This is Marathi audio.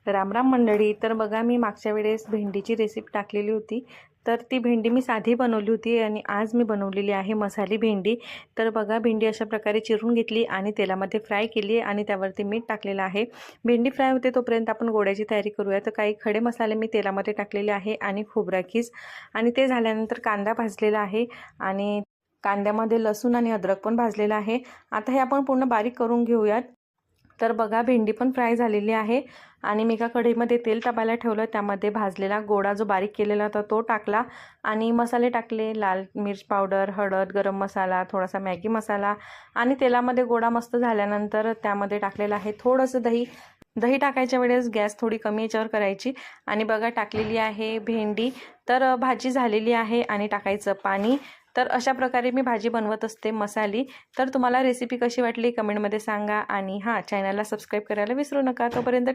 राम राम मंडळी. तर बघा, मी मागच्या वेळेस भेंडीची रेसिपी टाकलेली होती. तर ती भेंडी मी साधी बनवली होती आणि आज मी बनवलेली आहे मसाली भेंडी. तर बघा, भेंडी अशा प्रकारे चिरून घेतली आणि तेलामध्ये फ्राय केली आणि त्यावरती मीठ टाकलेलं आहे. भेंडी फ्राय होते तोपर्यंत आपण गोड्याची तयारी करूया. तर काही खडे मसाले मी तेलामध्ये टाकलेले आहे आणि खोबराकीस, आणि ते झाल्यानंतर कांदा भाजलेला आहे आणि कांद्यामध्ये लसूण आणि अद्रक पण भाजलेला आहे. आता हे आपण पूर्ण बारीक करून घेऊयात. तर बघा, भेंडी पण फ्राय झालेली आहे आणि मी एका कढईमध्ये तेल तापायला ठेवलं. त्यामध्ये भाजलेला गोडा जो बारीक केलेला होता तो टाकला आणि मसाले टाकले. लाल मिर्च पावडर, हळद, गरम मसाला, थोडासा मॅगी मसाला आणि तेलामध्ये गोडा मस्त झाल्यानंतर त्यामध्ये टाकलेलं आहे थोडंसं दही. दही टाकायच्या वेळेस गॅस थोडी कमी याच्यावर करायची आणि बघा, टाकलेली आहे भेंडी. तर भाजी झालेली आहे आणि टाकायचं पाणी. तर अशा प्रकारे मी भाजी बनवत असते मसाली. तर तुम्हाला रेसिपी कशी वाटली कमेंटमध्ये सांगा आणि हां, चॅनलला सबस्क्राईब करायला विसरू नका. तोपर्यंत